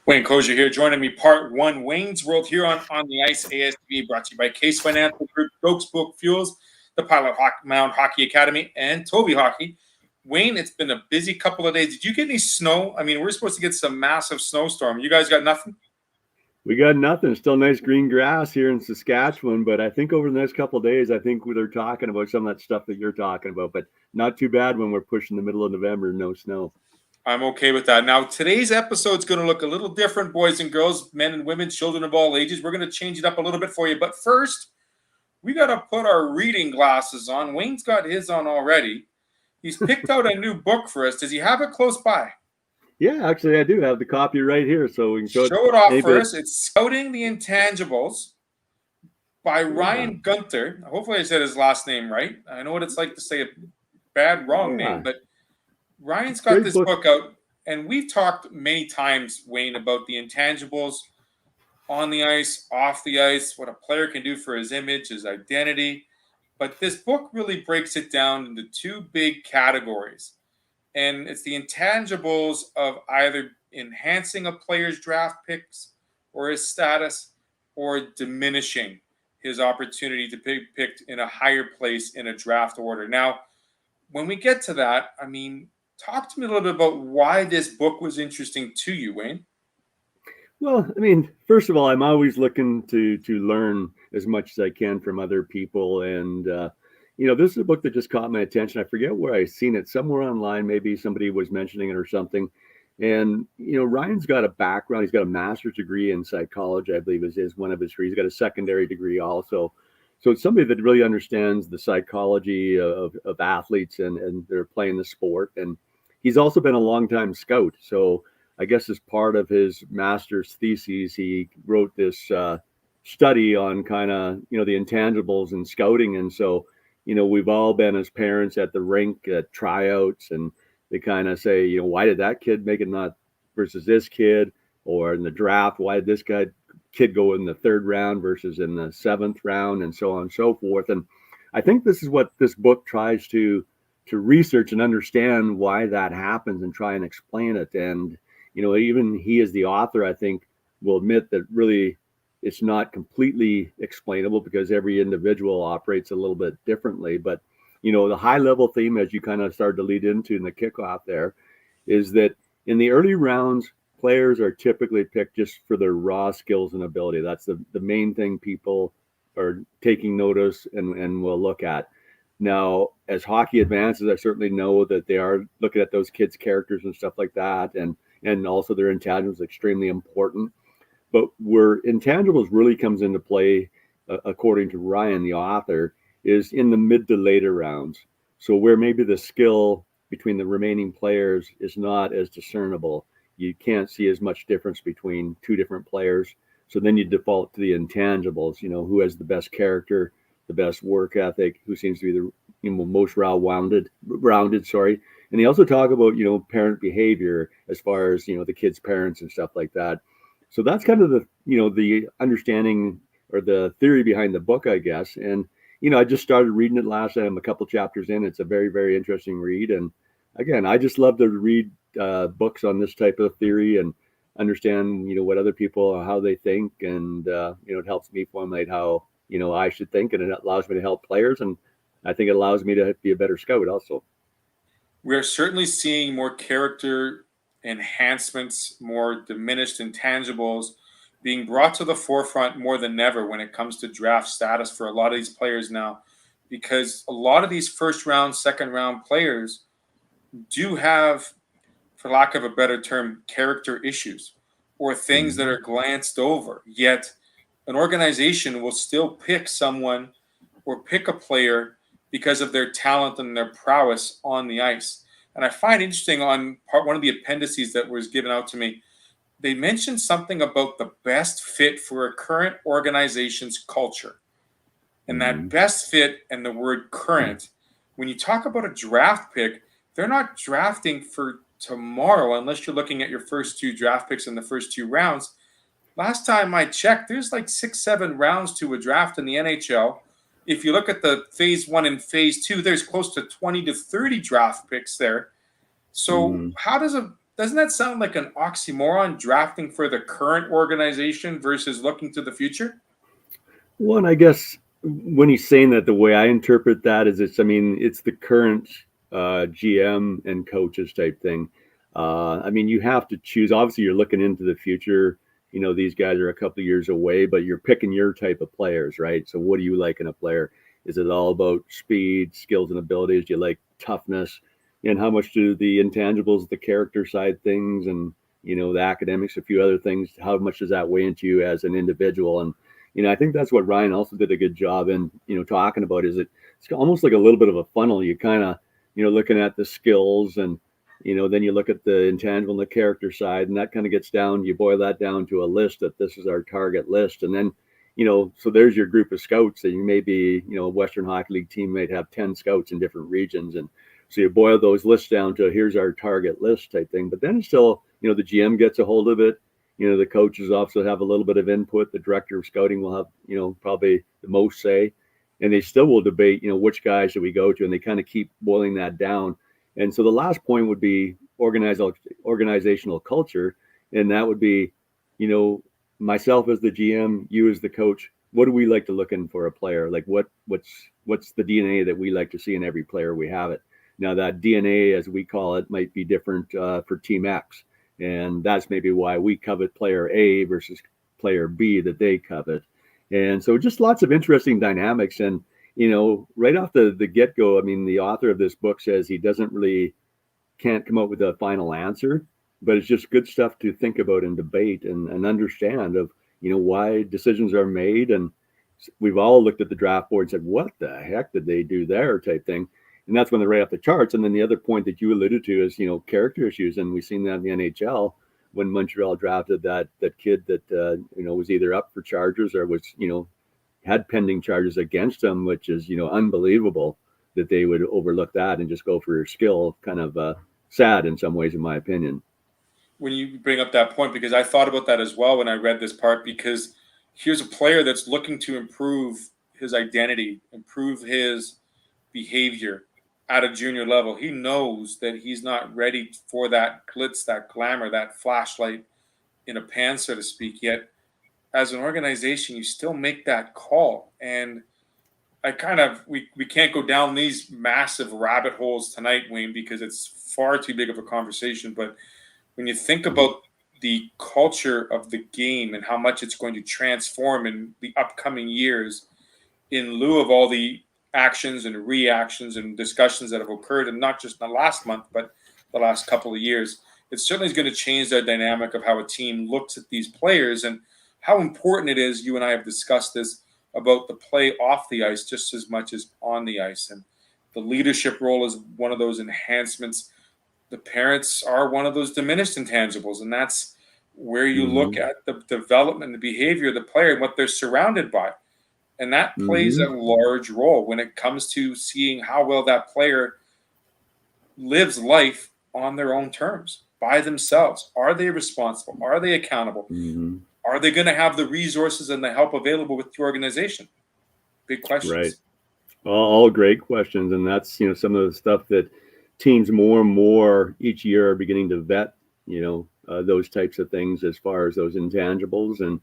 Wayne Kosior here, joining me part one, Wayne's World here on the Ice ASTV, brought to you by Case Financial Group, Dokes Book Fuels, the Pilot Mound Hockey Academy, and Toby Hockey. Wayne, it's been a busy couple of days. Did you get any snow? I mean, we're supposed to get some massive snowstorm. You guys got nothing? We got nothing. Still nice green grass here in Saskatchewan, but I think over the next couple of days, I think they're talking about some of that stuff that you're talking about, but not too bad when we're pushing the middle of November, no snow. I'm okay with that. Now, today's episode is going to look a little different, boys and girls, men and women, children of all ages. We're going to change it up a little bit for you. But first, we got to put our reading glasses on. Wayne's got his on already. He's picked out a new book for us. Does he have it close by? Yeah, actually, I do have the copy right here, so we can show it off first. It's Scouting the Intangibles by Ryan Gunther. Hopefully I said his last name right. I know what it's like to say a bad, wrong name, but Ryan's got this book out, and we've talked many times, Wayne, about the intangibles on the ice, off the ice, what a player can do for his image, his identity. But this book really breaks it down into two big categories. And it's the intangibles of either enhancing a player's draft picks or his status, or diminishing his opportunity to be picked in a higher place in a draft order. Now, when we get to that, I mean, talk to me a little bit about why this book was interesting to you, Wayne. Well, I mean, first of all, I'm always looking to learn as much as I can from other people. And, this is a book that just caught my attention. I forget where I seen it, somewhere online. Maybe somebody was mentioning it or something. And, Ryan's got a background. He's got a master's degree in psychology, I believe is one of his degrees. He's got a secondary degree also. So it's somebody that really understands the psychology of athletes and they're playing the sport. And he's also been a longtime scout. So I guess as part of his master's thesis, he wrote this study on kind of, the intangibles in scouting. And so, we've all been as parents at the rink at tryouts, and they kind of say, why did that kid make it not versus this kid? Or in the draft, why did this kid go in the third round versus in the seventh round, and so on and so forth. And I think this is what this book tries to research and understand why that happens and try and explain it. And, even he as the author, I think, will admit that really it's not completely explainable because every individual operates a little bit differently. But, the high level theme, as you kind of started to lead into in the kickoff there, is that in the early rounds, players are typically picked just for their raw skills and ability. That's the main thing people are taking notice and will look at. Now, as hockey advances, I certainly know that they are looking at those kids' characters and stuff like that. And also their intangibles extremely important. But where intangibles really comes into play, according to Ryan, the author, is in the mid to later rounds. So where maybe the skill between the remaining players is not as discernible. You can't see as much difference between two different players. So then you default to the intangibles, who has the best character, the best work ethic, who seems to be the most rounded. And they also talk about, parent behavior as far as, the kids' parents and stuff like that. So that's kind of the understanding or the theory behind the book, I guess. And, I just started reading it last night. I'm a couple chapters in. It's a very, very interesting read. And again, I just love to read books on this type of theory and understand, what other people, how they think. And, it helps me formulate how, I should think, and it allows me to help players. And I think it allows me to be a better scout also. We're certainly seeing more character enhancements, more diminished intangibles being brought to the forefront more than ever when it comes to draft status for a lot of these players now, because a lot of these first round, second round players do have, for lack of a better term, character issues or things that are glanced over. Yet an organization will still pick someone or pick a player because of their talent and their prowess on the ice. And I find interesting on one of the appendices that was given out to me, they mentioned something about the best fit for a current organization's culture. And that best fit and the word current, when you talk about a draft pick, they're not drafting for tomorrow unless you're looking at your first two draft picks in the first two rounds. Last time I checked, there's like 6-7 rounds to a draft in the NHL. If you look at the phase 1 and phase 2, there's close to 20 to 30 draft picks there. So how does a doesn't that sound like an oxymoron, drafting for the current organization versus looking to the future? Well, and I guess when he's saying that, the way I interpret that is it's the current GM and coaches type thing. You have to choose. Obviously, you're looking into the future. These guys are a couple of years away, but you're picking your type of players, right? So, what do you like in a player? Is it all about speed, skills, and abilities? Do you like toughness? And how much do the intangibles, the character side things, and the academics, a few other things, how much does that weigh into you as an individual? And I think that's what Ryan also did a good job in, talking about, is it's almost like a little bit of a funnel. You kind of, looking at the skills, and, then you look at the intangible and the character side, and that kind of gets down, you boil that down to a list that this is our target list. And then, so there's your group of scouts that you may be, a Western Hockey League team might have 10 scouts in different regions. And so you boil those lists down to here's our target list type thing. But then it's still, the GM gets a hold of it. The coaches also have a little bit of input. The director of scouting will have, probably the most say, and they still will debate, which guys should we go to, and they kind of keep boiling that down. And so the last point would be organizational culture, and that would be, myself as the GM, you as the coach. What do we like to look in for a player? Like what's the DNA that we like to see in every player we have it. Now that DNA, as we call it, might be different for Team X. And that's maybe why we covet player A versus player B that they covet. And so just lots of interesting dynamics. And, right off the get-go, the author of this book says he can't come up with a final answer, but it's just good stuff to think about and debate and understand of, why decisions are made. And we've all looked at the draft board and said, what the heck did they do there type thing. And that's when they're right off the charts. And then the other point that you alluded to is, character issues. And we've seen that in the NHL when Montreal drafted that kid that, was either up for charges or was, had pending charges against him, which is, unbelievable that they would overlook that and just go for skill. Kind of sad in some ways, in my opinion. When you bring up that point, because I thought about that as well when I read this part, because here's a player that's looking to improve his identity, improve his behavior at a junior level. He knows that he's not ready for that glitz, that glamour, that flashlight in a pan, so to speak. Yet, as an organization, you still make that call. And we can't go down these massive rabbit holes tonight, Wayne, because it's far too big of a conversation. But when you think about the culture of the game and how much it's going to transform in the upcoming years, in lieu of all the actions and reactions and discussions that have occurred, and not just in the last month, but the last couple of years, it certainly is going to change the dynamic of how a team looks at these players and how important it is. You and I have discussed this about the play off the ice just as much as on the ice. And the leadership role is one of those enhancements. The parents are one of those diminished intangibles. And that's where you look at the development, the behavior of the player and what they're surrounded by. And that plays a large role when it comes to seeing how well that player lives life on their own terms, by themselves. Are they responsible? Are they accountable? Are they going to have the resources and the help available with the organization? Big questions. Right. All great questions. And that's, some of the stuff that teams more and more each year are beginning to vet, those types of things as far as those intangibles. And,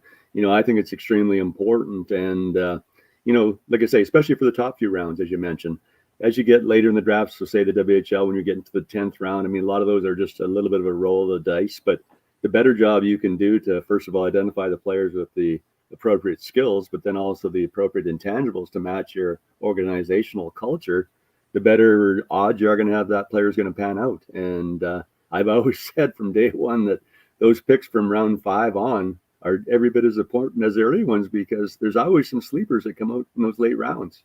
I think it's extremely important. And, like I say, especially for the top few rounds, as you mentioned, as you get later in the draft, so say the WHL, when you're getting to the 10th round, a lot of those are just a little bit of a roll of the dice. But the better job you can do to, first of all, identify the players with the appropriate skills, but then also the appropriate intangibles to match your organizational culture, the better odds you are going to have that player is going to pan out. And I've always said from day one that those picks from round 5 on are every bit as important as the early ones, because there's always some sleepers that come out in those late rounds.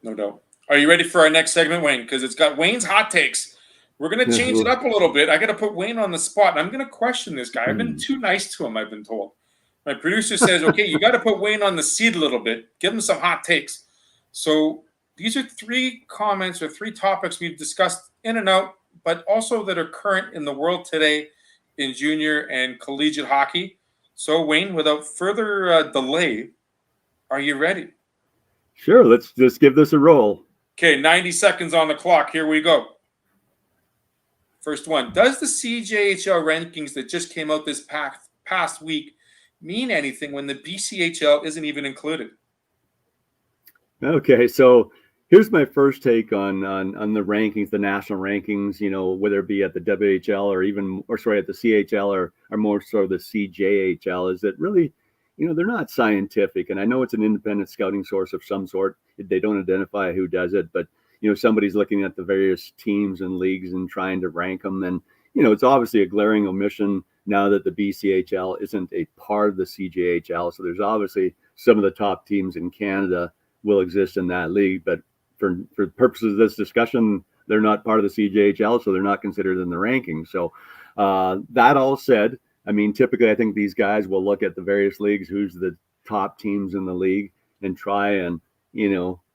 No doubt. Are you ready for our next segment, Wayne? Because it's got Wayne's hot takes. We're going to change it up a little bit. I got to put Wayne on the spot, and I'm going to question this guy. I've been too nice to him, I've been told. My producer says, okay, you got to put Wayne on the seat a little bit. Give him some hot takes. So these are 3 comments or 3 topics we've discussed in and out, but also that are current in the world today in junior and collegiate hockey. So, Wayne, without further delay, are you ready? Sure, let's just give this a roll. Okay, 90 seconds on the clock. Here we go. First one, does the CJHL rankings that just came out this past week mean anything when the BCHL isn't even included? Okay, so here's my first take on the rankings, the national rankings. Whether it be at the WHL or at the CHL or more so the CJHL, is that really, they're not scientific. And I know it's an independent scouting source of some sort. They don't identify who does it, but somebody's looking at the various teams and leagues and trying to rank them. And it's obviously a glaring omission now that the BCHL isn't a part of the CJHL. So there's obviously some of the top teams in Canada will exist in that league, but for purposes of this discussion, they're not part of the CJHL, so they're not considered in the rankings. So that all said, I mean, typically I think these guys will look at the various leagues, who's the top teams in the league, and try and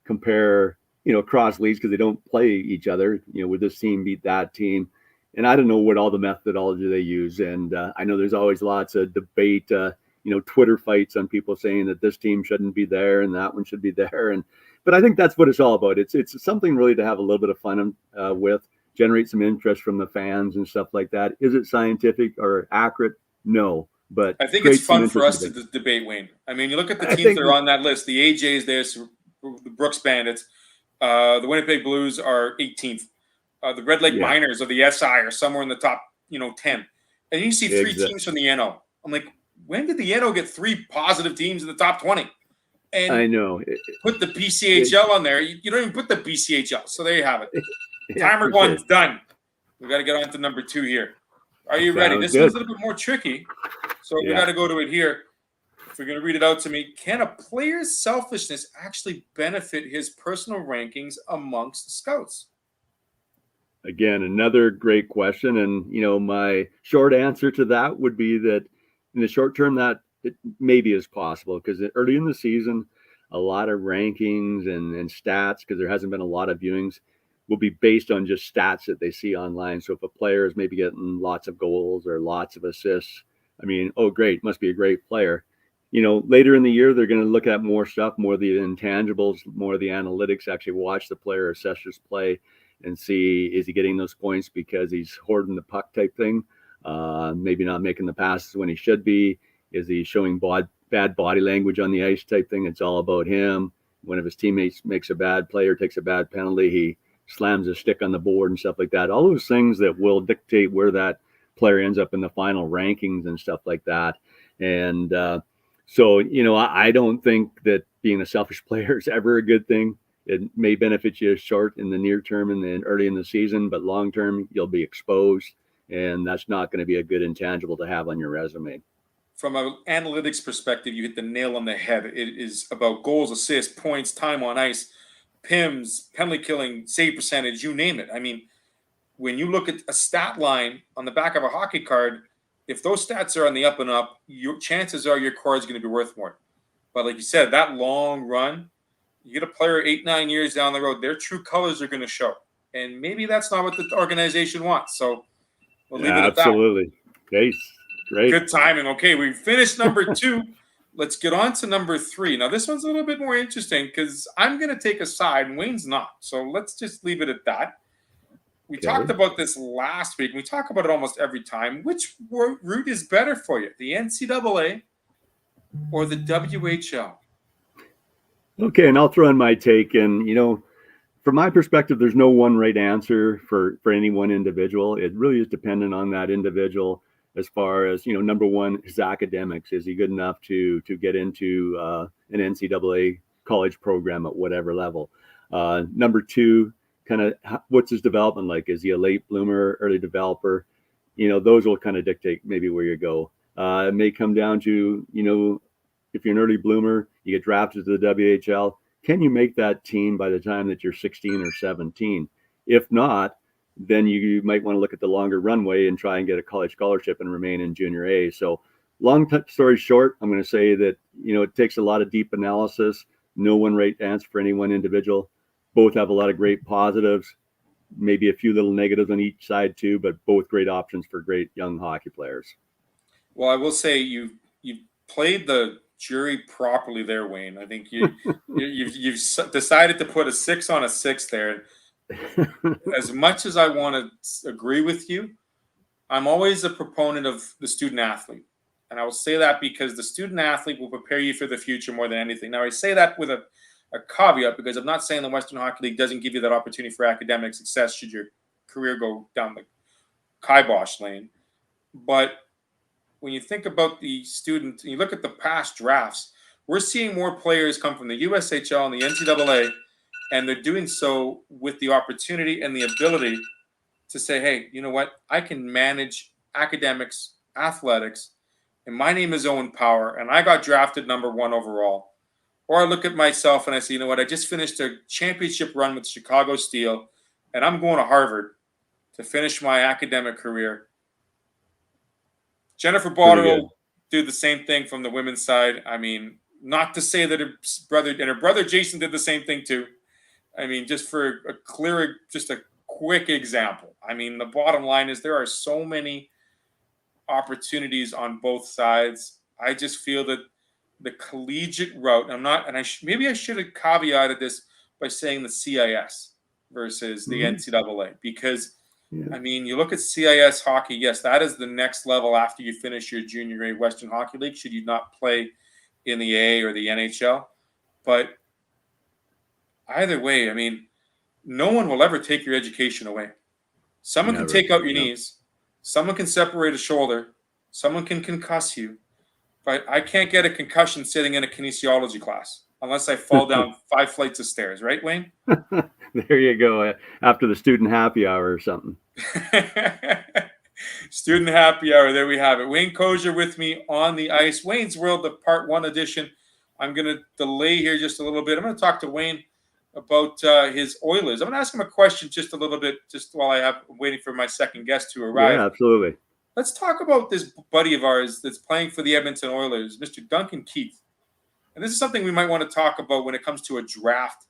compare across leagues, because they don't play each other. Would this team beat that team? And I don't know what all the methodology they use. And I know there's always lots of debate. Twitter fights on people saying that this team shouldn't be there and that one should be there. But I think that's what it's all about. It's something really to have a little bit of fun with, generate some interest from the fans and stuff like that. Is it scientific or accurate? No, but I think it's fun for us to debate, Wayne. I mean, you look at the teams that are on that list. The AJ's there, so the Brooks Bandits, the Winnipeg Blues are 18th. The Red Lake Miners of the SI are somewhere in the top, 10. And you see three teams from the NO. I'm like, when did the NO get three positive teams in the top 20? And I know. Put the BCHL on there. You don't even put the BCHL. So there you have it. Timer one's done. We've got to get on to number 2 here. Are you ready? This one's a little bit more tricky. So we got to go to it here. If you're going to read it out to me, can a player's selfishness actually benefit his personal rankings amongst scouts? Again, another great question. And, my short answer to that would be that in the short term, that it maybe is possible, because early in the season, a lot of rankings and stats, because there hasn't been a lot of viewings, will be based on just stats that they see online. So if a player is maybe getting lots of goals or lots of assists, I mean, oh, great, must be a great player. Later in the year, they're going to look at more stuff, more of the intangibles, more of the analytics, actually watch the player, assessors play and see, is he getting those points because he's hoarding the puck type thing? Maybe not making the passes when he should be. Is he showing bad body language on the ice type thing? It's all about him. One of his teammates makes a bad play or takes a bad penalty, he slams his stick on the board and stuff like that. All those things that will dictate where that player ends up in the final rankings and stuff like that. And so, I don't think that being a selfish player is ever a good thing. It may benefit you short in the near term and then early in the season, but long term, you'll be exposed. And that's not going to be a good intangible to have on your resume. From an analytics perspective, you hit the nail on the head. It is about goals, assists, points, time on ice, PIMs, penalty killing, save percentage, you name it. I mean, when you look at a stat line on the back of a hockey card, if those stats are on the up and up, your chances are your card is going to be worth more. But like you said, that long run, you get a player 8-9 years down the road, their true colors are going to show. And maybe that's not what the organization wants. So we'll leave it at that. Absolutely. Okay. Great. Good timing. Okay, we finished number 2. Let's get on to number 3. Now, this one's a little bit more interesting because I'm going to take a side and Wayne's not. So let's just leave it at that. We talked about this last week. We talk about it almost every time. Which route is better for you, the NCAA or the WHL? Okay, and I'll throw in my take. And, from my perspective, there's no one right answer for any one individual. It really is dependent on that individual. As far as, number one, his academics. Is he good enough to get into an NCAA college program at whatever level? Number two, kind of what's his development like? Is he a late bloomer, early developer? Those will kind of dictate maybe where you go. It may come down to, if you're an early bloomer, you get drafted to the WHL. Can you make that team by the time that you're 16 or 17? If not, then you might want to look at the longer runway and try and get a college scholarship and remain in junior A. So long story short, I'm going to say that, it takes a lot of deep analysis. No one right answer for any one individual. Both have a lot of great positives, maybe a few little negatives on each side too, but both great options for great young hockey players. Well, I will say you played the jury properly there, Wayne. I think you've decided to put a 6 on a 6 there. as much as I want to agree with you, I'm always a proponent of the student athlete. And I will say that because the student athlete will prepare you for the future more than anything. Now, I say that with a caveat because I'm not saying the Western Hockey League doesn't give you that opportunity for academic success should your career go down the kibosh lane. But when you think about the student, and you look at the past drafts, we're seeing more players come from the USHL and the NCAA, and they're doing so with the opportunity and the ability to say, hey, you know what? I can manage academics, athletics, and my name is Owen Power, and I got drafted number 1 overall. Or I look at myself and I say, you know what? I just finished a championship run with Chicago Steel, and I'm going to Harvard to finish my academic career. Jennifer Botterill did the same thing from the women's side. I mean, not to say that her brother Jason did the same thing too. I mean, just for a quick example. I mean, the bottom line is there are so many opportunities on both sides. I just feel that the collegiate route, maybe I should have caveated this by saying the CIS versus the NCAA, because I mean, you look at CIS hockey, yes, that is the next level after you finish your junior grade Western Hockey League, should you not play in the A or the NHL. But either way, I mean, no one will ever take your education away. Someone can take out your knees. Someone can separate a shoulder. Someone can concuss you. But I can't get a concussion sitting in a kinesiology class unless I fall down 5 flights of stairs. Right, Wayne? There you go. After the student happy hour or something. Student happy hour. There we have it. Wayne Kosior with me on the ice. Wayne's World, the part 1 edition. I'm going to delay here just a little bit. I'm going to talk to Wayne about his Oilers. I'm going to ask him a question just a little bit, just while I'm waiting for my second guest to arrive. Yeah, absolutely. Let's talk about this buddy of ours that's playing for the Edmonton Oilers, Mr. Duncan Keith. And this is something we might want to talk about when it comes to a draft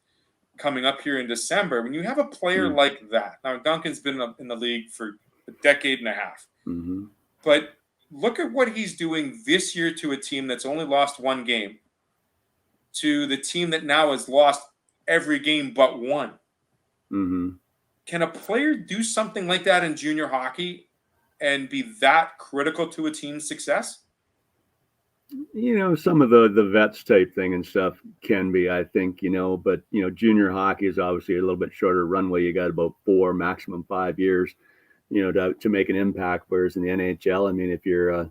coming up here in December. When you have a player like that, now Duncan's been in the league for a decade and a half, but look at what he's doing this year to a team that's only lost 1 game, to the team that now has lost every game but 1. Can a player do something like that in junior hockey and be that critical to a team's success? You know, some of the vets type thing and stuff can be, I think, but, junior hockey is obviously a little bit shorter runway. You got about 4, maximum 5 years, to make an impact. Whereas in the NHL, I mean, if you're, a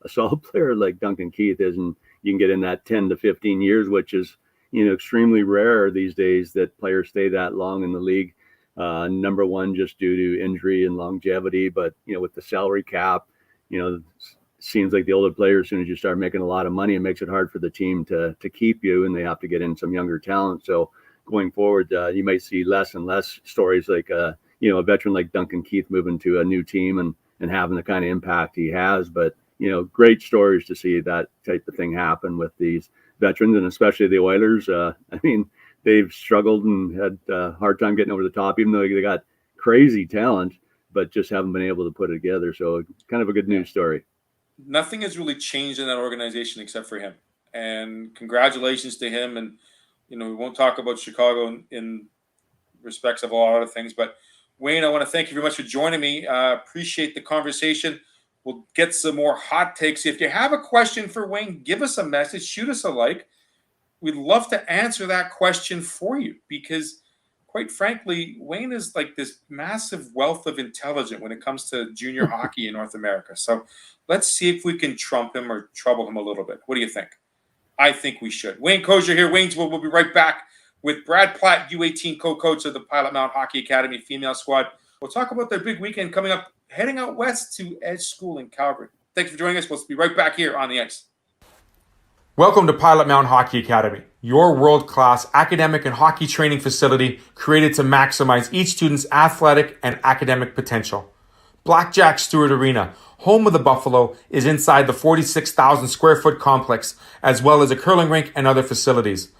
solid player like Duncan Keith is, and you can get in that 10 to 15 years, which is, extremely rare these days that players stay that long in the league. Number one, just due to injury and longevity, but, with the salary cap, seems like the older players, as soon as you start making a lot of money, it makes it hard for the team to keep you, and they have to get in some younger talent. So going forward, you might see less and less stories like, a veteran like Duncan Keith moving to a new team and having the kind of impact he has. But, great stories to see that type of thing happen with these veterans, and especially the Oilers. I mean, they've struggled and had a hard time getting over the top, even though they got crazy talent, but just haven't been able to put it together. So kind of a good news story. Nothing has really changed in that organization except for him. And congratulations to him. And, we won't talk about Chicago in respects of a lot of things. But, Wayne, I want to thank you very much for joining me. Appreciate the conversation. We'll get some more hot takes. If you have a question for Wayne, give us a message. Shoot us a like. We'd love to answer that question for you because, quite frankly, Wayne is like this massive wealth of intelligence when it comes to junior hockey in North America. So let's see if we can trump him or trouble him a little bit. What do you think? I think we should. Wayne Kosior here. Wayne's World. We'll be right back with Brad Platt, U18 co-coach of the Pilot Mountain Hockey Academy female squad. We'll talk about their big weekend coming up, heading out west to Edge School in Calgary. Thanks for joining us. We'll be right back here on the ice. Welcome to Pilot Mountain Hockey Academy, your world-class academic and hockey training facility created to maximize each student's athletic and academic potential. Blackjack Stewart Arena, home of the Buffalo, is inside the 46,000 square foot complex, as well as a curling rink and other facilities.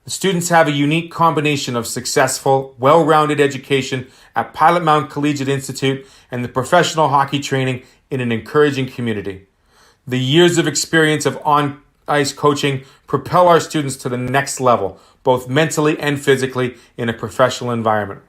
The students have a unique combination of successful, well-rounded education at Pilot Mountain Collegiate Institute and the professional hockey training in an encouraging community. The years of experience of on-ice coaching propel our students to the next level, both mentally and physically, in a professional environment.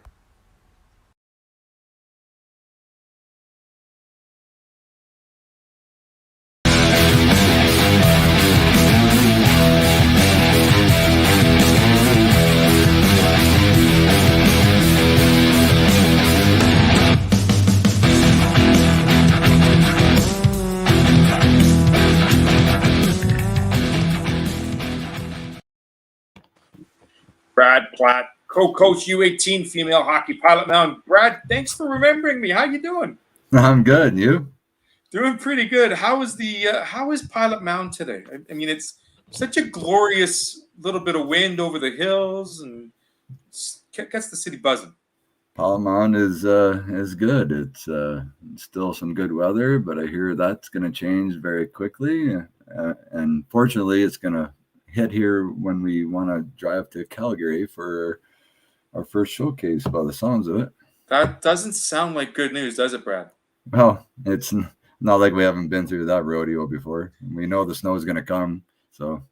Brad Platt, co-coach U18 female hockey, Pilot Mountain. Brad, thanks for remembering me. How you doing? I'm good. You? Doing pretty good. How is Pilot Mountain today? I mean, it's such a glorious little bit of wind over the hills and gets the city buzzing. Palamon is good. It's still some good weather, but I hear that's going to change very quickly. And fortunately, it's going to hit here when we want to drive to Calgary for our first showcase, by the sounds of it. That doesn't sound like good news, does it, Brad? Well, it's not like we haven't been through that rodeo before. We know the snow is going to come, so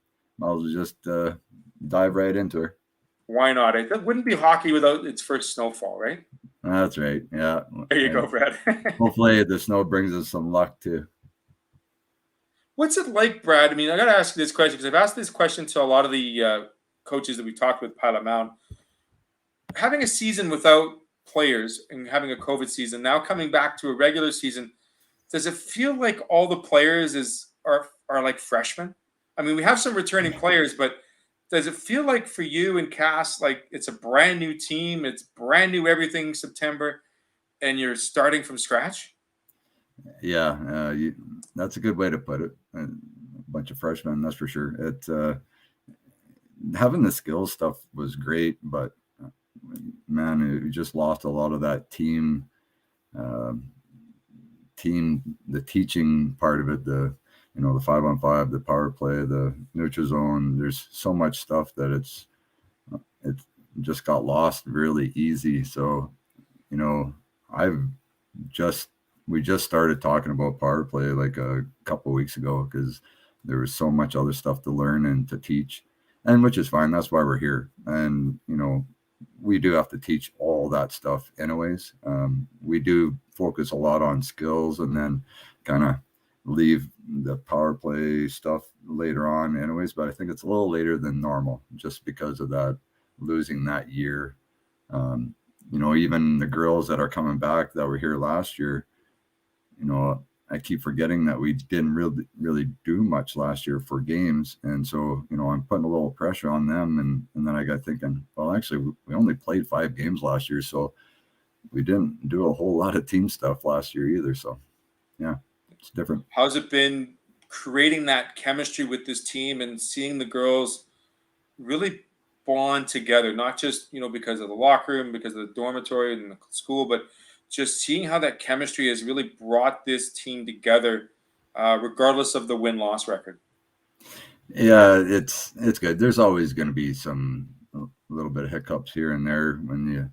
I'll just dive right into it. Why not? It wouldn't be hockey without its first snowfall, right? That's right. Yeah. There you go, Brad. Hopefully the snow brings us some luck too. What's it like, Brad? I mean, I got to ask you this question because I've asked this question to a lot of the coaches that we talked with Pilot Mountain. Having a season without players and having a COVID season, now coming back to a regular season, does it feel like all the players are like freshmen? I mean, we have some returning players, but does it feel like for you and Cass, like it's a brand new team, it's brand new everything September, and you're starting from scratch? Yeah, that's a good way to put it. A bunch of freshmen, that's for sure. Having the skills stuff was great, but man, it just lost a lot of that team, the teaching part of it, the 5-on-5, the power play, the neutral zone. There's so much stuff that it just got lost really easy. So, we just started talking about power play like a couple of weeks ago because there was so much other stuff to learn and to teach, and which is fine. That's why we're here. And, we do have to teach all that stuff anyways. We do focus a lot on skills and then kind of leave the power play stuff later on anyways, but I think it's a little later than normal just because of that, losing that year. Even the girls that are coming back that were here last year, I keep forgetting that we didn't really do much last year for games. And so, I'm putting a little pressure on them. And then I got thinking, well, actually, we only played 5 games last year. So we didn't do a whole lot of team stuff last year either. So, yeah, it's different. How's it been creating that chemistry with this team and seeing the girls really bond together, not just, because of the locker room, because of the dormitory and the school, but just seeing how that chemistry has really brought this team together, regardless of the win-loss record? Yeah, it's good. There's always going to be a little bit of hiccups here and there when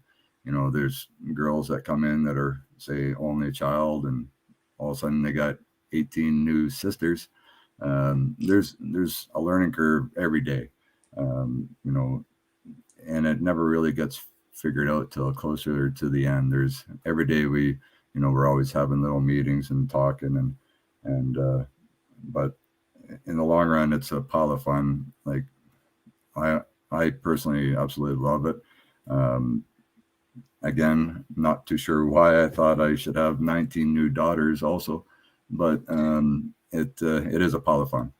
there's girls that come in that are, say, only a child, and all of a sudden they got 18 new sisters. There's a learning curve every day, and it never really gets figured out till closer to the end. There's every day we're always having little meetings and talking but in the long run, it's a pile of fun. Like I personally absolutely love it. Again, not too sure why I thought I should have 19 new daughters also, but it is a pile of fun.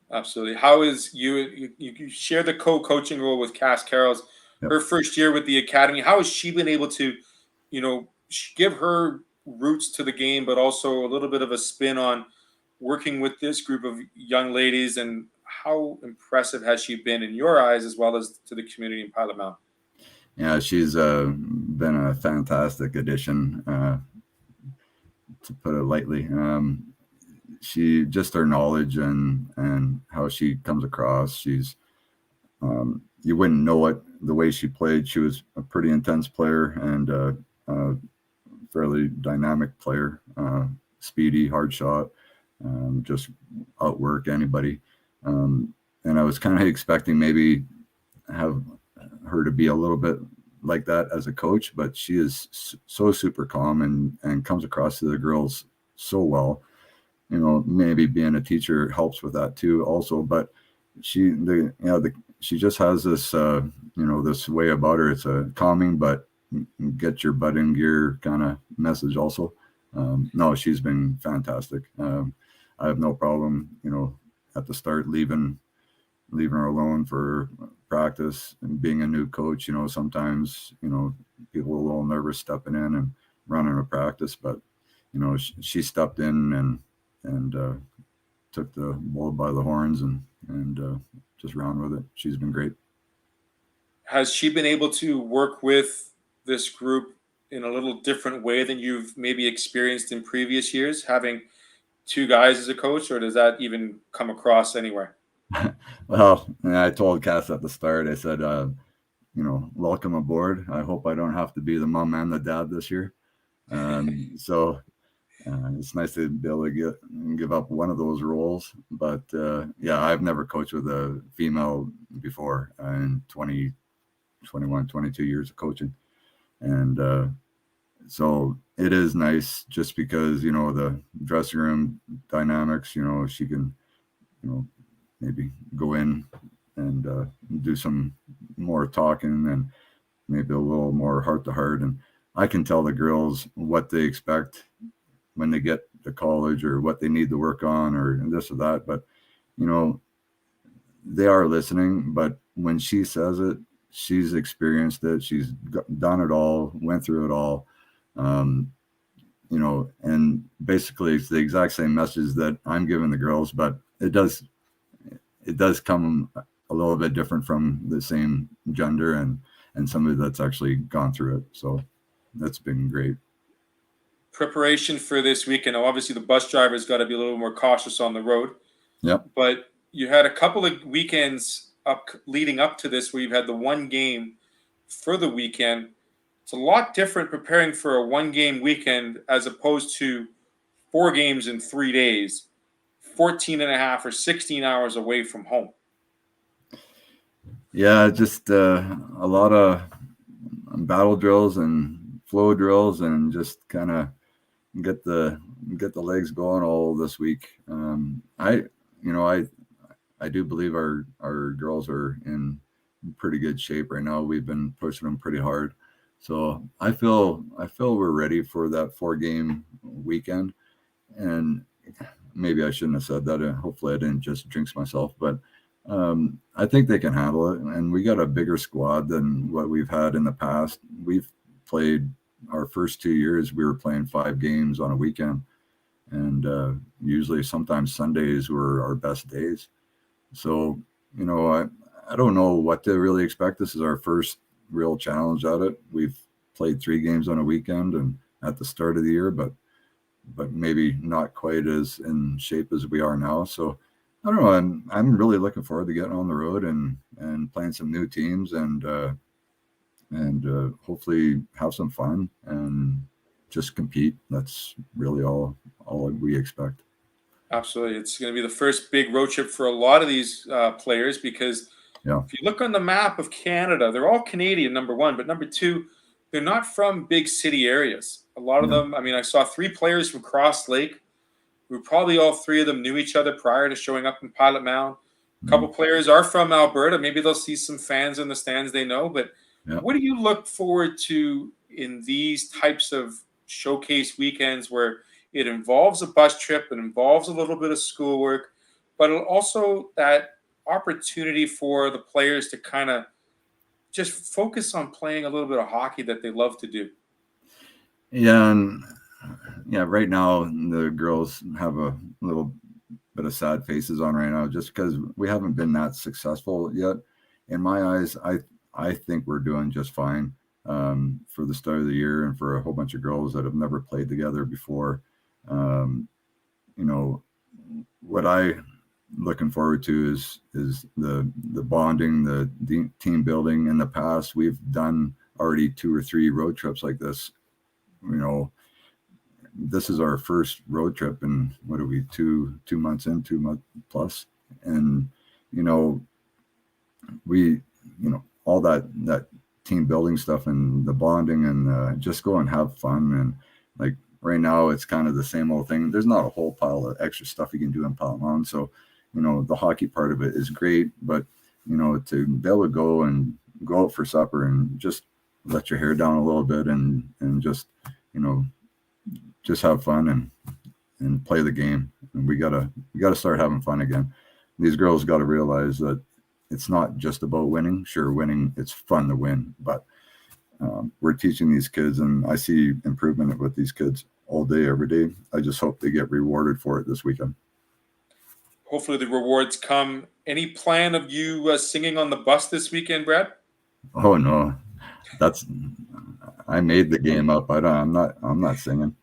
Absolutely. How is you share the co-coaching role with Cass Carroll's? Yep. Her first year with the academy, how has she been able to, give her roots to the game, but also a little bit of a spin on working with this group of young ladies, and how impressive has she been in your eyes as well as to the community in Pilot Mountain? Yeah, she's been a fantastic addition, to put it lightly. She just her knowledge and how she comes across. She's you wouldn't know it the way she played. She was a pretty intense player and a fairly dynamic player, speedy, hard shot, just outwork anybody. And I was kind of expecting maybe have her to be a little bit like that as a coach, but she is so super calm and comes across to the girls so well. Maybe being a teacher helps with that too also, but she just has this this way about her. It's a calming but get your butt in gear kind of message also. No, she's been fantastic. I have no problem at the start leaving leaving her alone for practice. And being a new coach, sometimes, people are a little nervous stepping in and running a practice, but, she stepped in and took the bull by the horns and just ran with it. She's been great. Has she been able to work with this group in a little different way than you've maybe experienced in previous years, having two guys as a coach, or does that even come across anywhere? Well, I told Cass at the start, I said, welcome aboard. I hope I don't have to be the mom and the dad this year. So it's nice to be able to give up one of those roles. But yeah, I've never coached with a female before in 20, 21, 22 years of coaching. And so it is nice just because, the dressing room dynamics, she can, maybe go in and do some more talking and maybe a little more heart to heart. And I can tell the girls what they expect when they get to college or what they need to work on or this or that. But, they are listening. But when she says it, she's experienced it. She's done it all, went through it all. And basically it's the exact same message that I'm giving the girls, but it does come a little bit different from the same gender and somebody that's actually gone through it. So that's been great. Preparation for this weekend. Now, obviously the bus driver's got to be a little more cautious on the road. Yep. But you had a couple of weekends leading up to this where you've had the one game for the weekend. It's a lot different preparing for a one-game weekend as opposed to 4 games in 3 days, 14 and a half or 16 hours away from home. Yeah, just a lot of battle drills and flow drills and just kind of get the legs going all this week. I do believe our girls are in pretty good shape right now. We've been pushing them pretty hard. So I feel we're ready for that 4-game weekend. And maybe I shouldn't have said that. Hopefully I didn't just jinx myself, but I think they can handle it. And we got a bigger squad than what we've had in the past. We've played our first 2 years, we were playing 5 games on a weekend. And usually sometimes Sundays were our best days. So, I don't know what to really expect. This is our first real challenge at it. We've played 3 games on a weekend and at the start of the year, but maybe not quite as in shape as we are now. So I don't know. I'm really looking forward to getting on the road and playing some new teams and hopefully have some fun and just compete. That's really all we expect. Absolutely. It's going to be the first big road trip for a lot of these players because if you look on the map of Canada, they're all Canadian, number one, but number two, they're not from big city areas. A lot of them, I saw 3 players from Cross Lake who probably all 3 of them knew each other prior to showing up in Pilot Mound. A couple players are from Alberta. Maybe they'll see some fans in the stands they know, but what do you look forward to in these types of showcase weekends where it involves a bus trip, it involves a little bit of schoolwork, but also that opportunity for the players to kind of just focus on playing a little bit of hockey that they love to do? Right now the girls have a little bit of sad faces on right now just because we haven't been that successful yet. In my eyes, I think we're doing just fine for the start of the year and for a whole bunch of girls that have never played together before. What I looking forward to is the bonding, the team building. In the past, we've done already 2 or 3 road trips like this. This is our first road trip, and what are we 2 months in, 2 months plus, and we all that team building stuff and the bonding and just go and have fun. And like right now it's kind of the same old thing. There's not a whole pile of extra stuff you can do in Pilot Mound, so the hockey part of it is great, but to be able to go out for supper and just let your hair down a little bit and just have fun and play the game. And we gotta start having fun again. These girls got to realize that it's not just about winning. Sure, winning, it's fun to win, but we're teaching these kids, and I see improvement with these kids all day, every day. I just hope they get rewarded for it this weekend. Hopefully the rewards come. Any plan of you singing on the bus this weekend, Brad? Oh no, I made the game up. I'm not singing.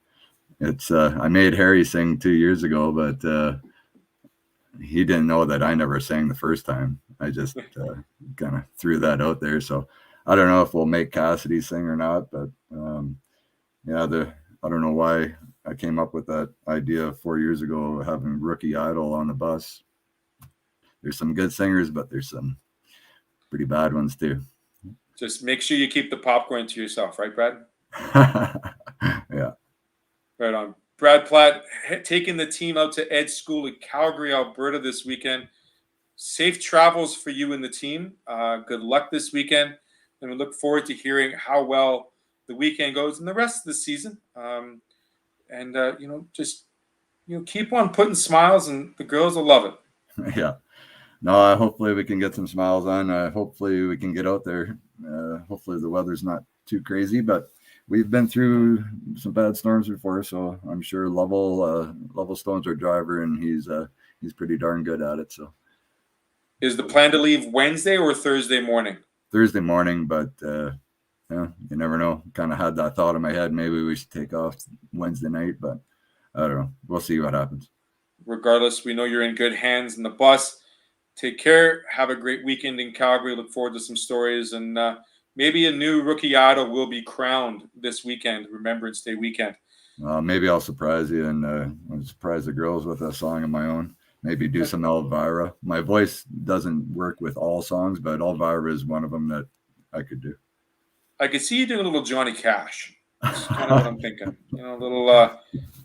It's I made Harry sing 2 years ago, but he didn't know that I never sang the first time. I just kind of threw that out there. So I don't know if we'll make Cassidy sing or not, but yeah, I don't know why I came up with that idea 4 years ago, having Rookie Idol on the bus. There's some good singers, but there's some pretty bad ones too. Just make sure you keep the popcorn to yourself, right, Brad? Yeah. Right on. Brad Platt taking the team out to Ed School in Calgary, Alberta this weekend. Safe travels for you and the team. Good luck this weekend. And we look forward to hearing how well the weekend goes and the rest of the season. Just keep on putting smiles, and the girls will love it. Yeah. No, hopefully we can get some smiles on. Hopefully we can get out there. Hopefully the weather's not too crazy, but we've been through some bad storms before, so I'm sure Lovell Stone's our driver, and he's pretty darn good at it. So, is the plan to leave Wednesday or Thursday morning? Thursday morning, but you never know. Kind of had that thought in my head. Maybe we should take off Wednesday night, but I don't know. We'll see what happens. Regardless, we know you're in good hands in the bus. Take care. Have a great weekend in Calgary. Look forward to some stories, and maybe a new rookie idol will be crowned this weekend, Remembrance Day weekend. Maybe I'll surprise you and I'll surprise the girls with a song of my own. Maybe do some Elvira. My voice doesn't work with all songs, but Elvira is one of them that I could do. I could see you doing a little Johnny Cash. That's kind of what I'm thinking. A little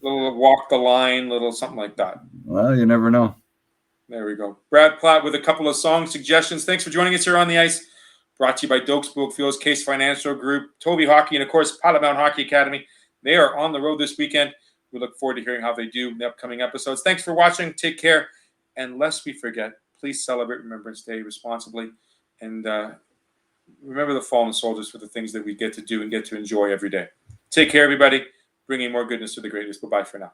Walk the Line, little something like that. Well, you never know. There we go. Brad Platt with a couple of song suggestions. Thanks for joining us here on the ice. Brought to you by Dokes Book Fields, Case Financial Group, Toby Hockey, and of course, Pilot Mountain Hockey Academy. They are on the road this weekend. We look forward to hearing how they do in the upcoming episodes. Thanks for watching. Take care. And lest we forget, please celebrate Remembrance Day responsibly. And remember the fallen soldiers for the things that we get to do and get to enjoy every day. Take care, everybody. Bringing more goodness to the greatest. Bye-bye for now.